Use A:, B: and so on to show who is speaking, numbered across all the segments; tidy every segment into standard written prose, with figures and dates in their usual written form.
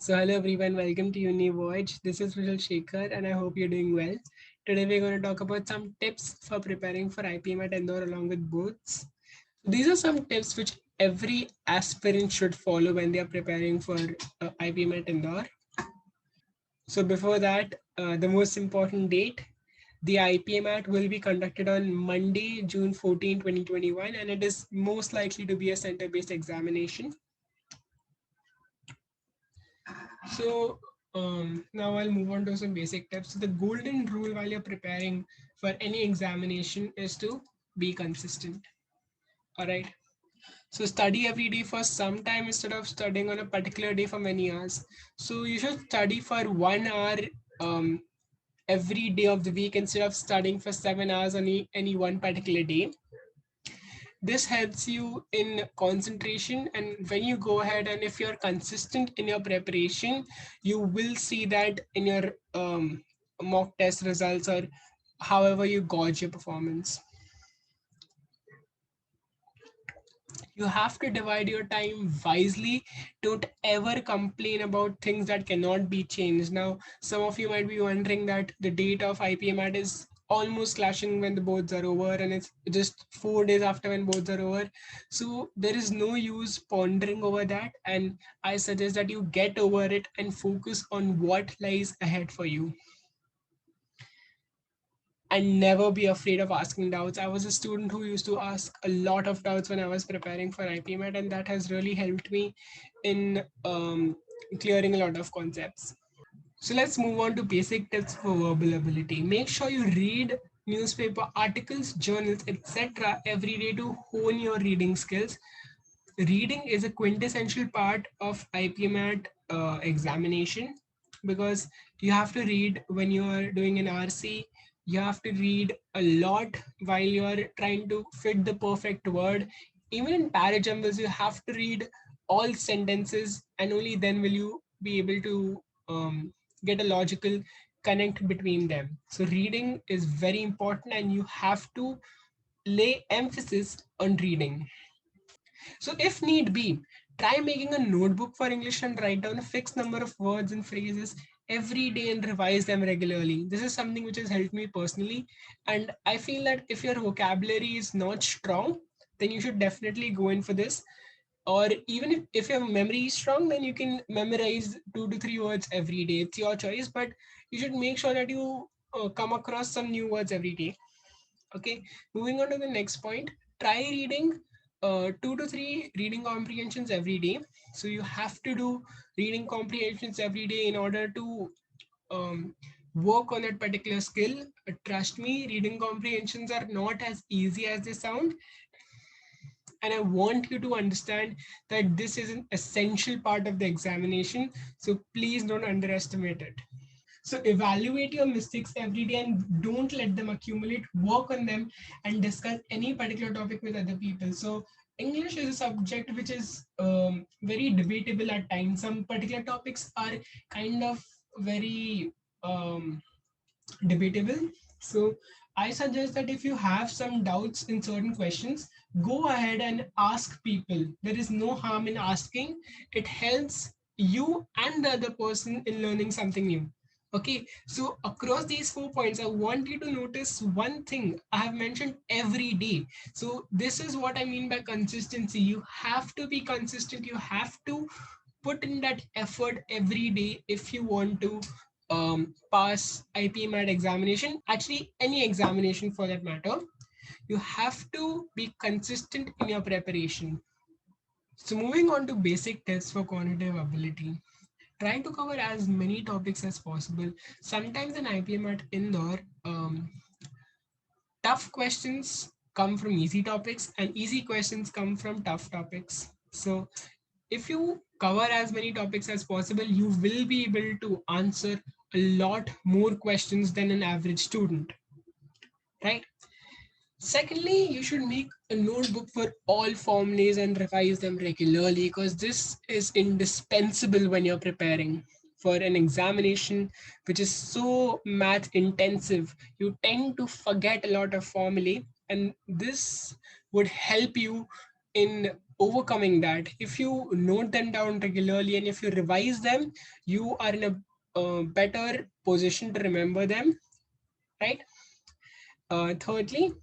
A: So hello everyone, welcome to Univoyage. This is Vishal Shekhar and I hope you're doing well. Today we're going to talk about some tips for preparing for IPMAT Indore along with boards. These are some tips which every aspirant should follow when they are preparing for IPMAT Indore. So before that, the most important date, the IPMAT will be conducted on Monday, June 14, 2021, and it is most likely to be a center-based examination. So now I'll move on to some basic tips. So the golden rule while you're preparing for any examination is to be consistent. All right. So study every day for some time instead of studying on a particular day for many hours. So you should study for 1 hour um, every day of the week instead of studying for 7 hours on any one particular day. This helps you in concentration, and when you go ahead and if you're consistent in your preparation, you will see that in your mock test results or however you gauge your performance. You have to divide your time wisely. Don't ever complain about things that cannot be changed. Now, some of you might be wondering that the date of IPMAT is almost clashing when the boards are over, and it's just 4 days after when boards are over. So there is no use pondering over that. And I suggest that you get over it and focus on what lies ahead for you. And never be afraid of asking doubts. I was a student who used to ask a lot of doubts when I was preparing for IPMAT, and that has really helped me in clearing a lot of concepts. So let's move on to basic tips for verbal ability. Make sure you read newspaper articles, journals, etc. every day to hone your reading skills. Reading is a quintessential part of IPMAT examination because you have to read when you are doing an RC. You have to read a lot while you are trying to fit the perfect word. Even in parajumbles, you have to read all sentences, and only then will you be able to get a logical connect between them. So reading is very important, and you have to lay emphasis on reading. So if need be, try making a notebook for English and write down a fixed number of words and phrases every day and revise them regularly. This is something which has helped me personally. And I feel that if your vocabulary is not strong, then you should definitely go in for this. Or even if your memory is strong, then you can memorize 2 to 3 words every day. It's your choice, but you should make sure that you come across some new words every day. Okay, moving on to the next point. Try reading 2 to 3 reading comprehensions every day. So you have to do reading comprehensions every day in order to work on that particular skill. Trust me, reading comprehensions are not as easy as they sound. And I want you to understand that this is an essential part of the examination. So please don't underestimate it. So evaluate your mistakes every day and don't let them accumulate. Work on them and discuss any particular topic with other people. So English is a subject which is very debatable at times. Some particular topics are kind of very debatable. So I suggest that if you have some doubts in certain questions, go ahead and ask people. There is no harm in asking. It helps you and the other person in learning something new. Okay, so across these 4 points, I want you to notice one thing I have mentioned every day. So this is what I mean by consistency. You have to be consistent. You have to put in that effort every day if you want to pass IPMAT examination, actually any examination for that matter. You have to be consistent in your preparation. So moving on to basic tips for cognitive ability. Trying to cover as many topics as possible. Sometimes in IPMAT Indore, tough questions come from easy topics and easy questions come from tough topics. So if you cover as many topics as possible, you will be able to answer a lot more questions than an average student, right? Secondly, you should make a notebook for all formulas and revise them regularly because this is indispensable when you're preparing for an examination which is so math intensive. You tend to forget a lot of formulae, and this would help you in overcoming that, if you note them down regularly and if you revise them, you are in a better position to remember them, right? Thirdly,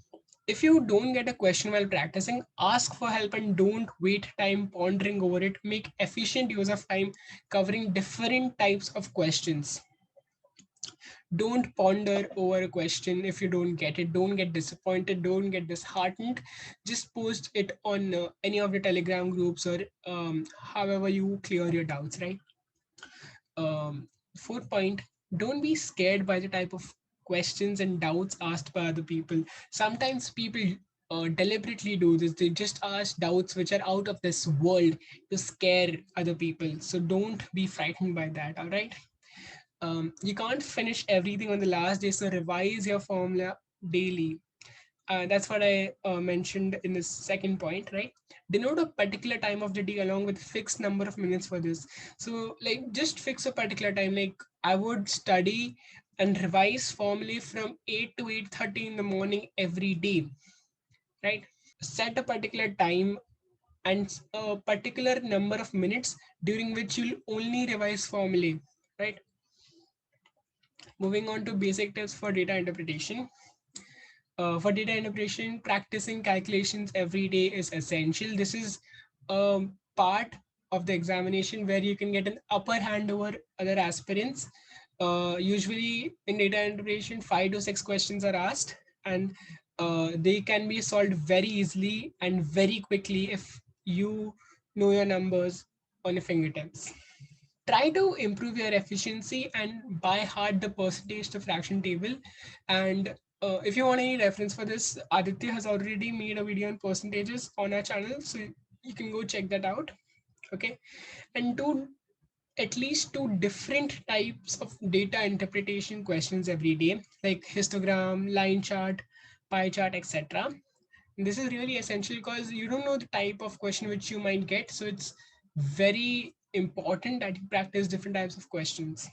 A: if you don't get a question while practicing, ask for help and don't wait time pondering over it. Make efficient use of time covering different types of questions. Don't ponder over a question. If you don't get it, don't get disappointed, don't get disheartened. Just post it on any of the Telegram groups, or however you clear your doubts, right? Fourth point, don't be scared by the type of questions and doubts asked by other people. Sometimes people deliberately do this. They just ask doubts which are out of this world to scare other people. So don't be frightened by that, all right? You can't finish everything on the last day, so revise your formula daily. That's what I mentioned in the second point, right? Denote a particular time of the day along with fixed number of minutes for this. So, like, just fix a particular time. Like, I would study and revise formally from 8 to 8:30 in the morning every day, right? Set a particular time and a particular number of minutes during which you'll only revise formally, right? Moving on to basic tips for data interpretation. For data interpretation, practicing calculations every day is essential. This is a part of the examination where you can get an upper hand over other aspirants. Usually in data interpretation, 5 to 6 questions are asked, and they can be solved very easily and very quickly if you know your numbers on your fingertips. Try to improve your efficiency and by heart the percentage to fraction table. And if you want any reference for this, Aditya has already made a video on percentages on our channel, so you can go check that out. Okay, and do at least 2 different types of data interpretation questions every day, like histogram, line chart, pie chart, etc. This is really essential because you don't know the type of question which you might get, so it's very important that you practice different types of questions.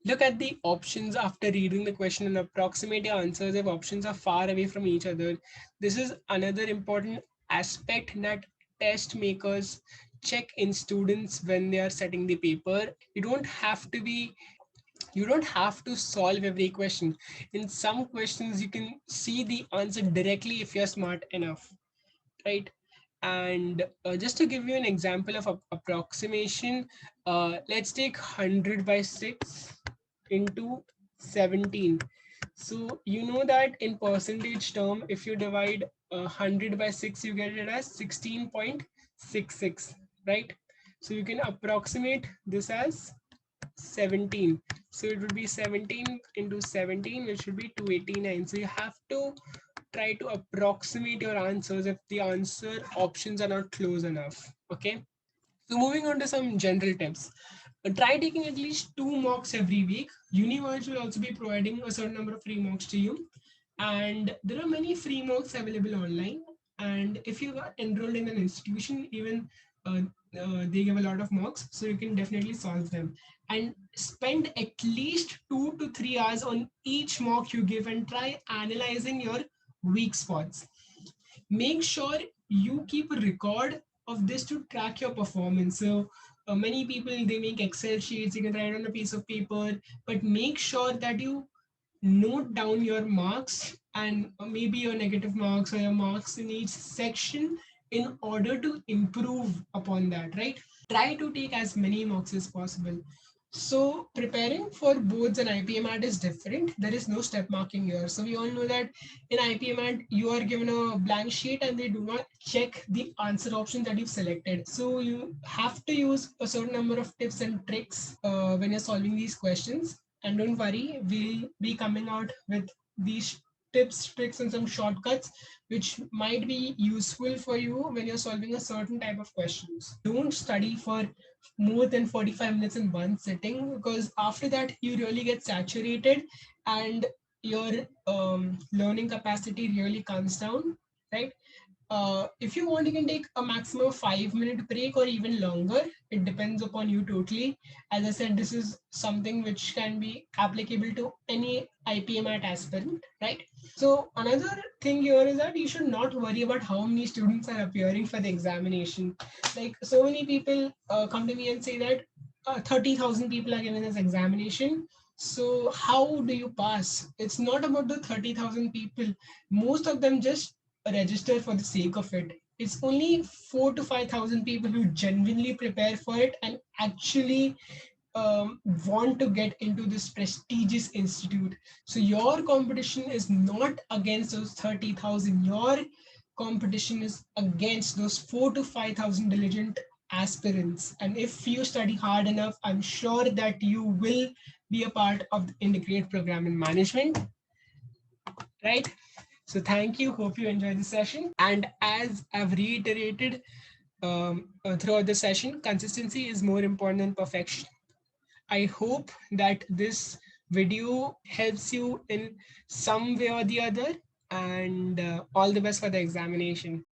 A: Look at the options after reading the question and approximate your answers if options are far away from each other. This is another important aspect that test makers check in students when they are setting the paper. You don't have to solve every question. In some questions you can see the answer directly if you're smart enough, right? And just to give you an example of approximation, let's take 100 by 6 into 17. So you know that in percentage term, if you divide 100 by 6, you get it as 16.66, right? So you can approximate this as 17. So it would be 17 into 17, which would be 289. So you have to try to approximate your answers if the answer options are not close enough. Okay. So moving on to some general tips. Try taking at least 2 mocks every week. Univoyage will also be providing a certain number of free mocks to you. And there are many free mocks available online. And if you are enrolled in an institution, even uh, they give a lot of mocks, so you can definitely solve them. And spend at least 2 to 3 hours on each mock you give and try analyzing your weak spots. Make sure you keep a record of this to track your performance. So many people, they make Excel sheets, you can write on a piece of paper, but make sure that you note down your marks and maybe your negative marks or your marks in each section in order to improve upon that, right? Try to take as many mocks as possible. So preparing for boards and IPMAT is different. There is no step marking here. So we all know that in IPMAT, you are given a blank sheet and they do not check the answer option that you've selected. So you have to use a certain number of tips and tricks when you're solving these questions. And don't worry, we'll be coming out with these tips, tricks, and some shortcuts which might be useful for you when you're solving a certain type of questions. Don't study for more than 45 minutes in one sitting, because after that you really get saturated and your learning capacity really comes down, right? If you want, you can take a maximum of 5 minute break or even longer. It depends upon you totally. As I said, this is something which can be applicable to any IPMAT aspirant, right? So another thing here is that you should not worry about how many students are appearing for the examination. Like so many people come to me and say that 30,000 people are given this examination. So how do you pass? It's not about the 30,000 people. Most of them just register for the sake of it. It's only 4 to 5 thousand people who genuinely prepare for it and actually want to get into this prestigious institute. So your competition is not against those 30,000. Your competition is against those 4 to 5 thousand diligent aspirants. And if you study hard enough, I'm sure that you will be a part of the integrated program in management, right? So thank you. Hope you enjoyed the session. And as I've reiterated throughout the session, consistency is more important than perfection. I hope that this video helps you in some way or the other, and all the best for the examination.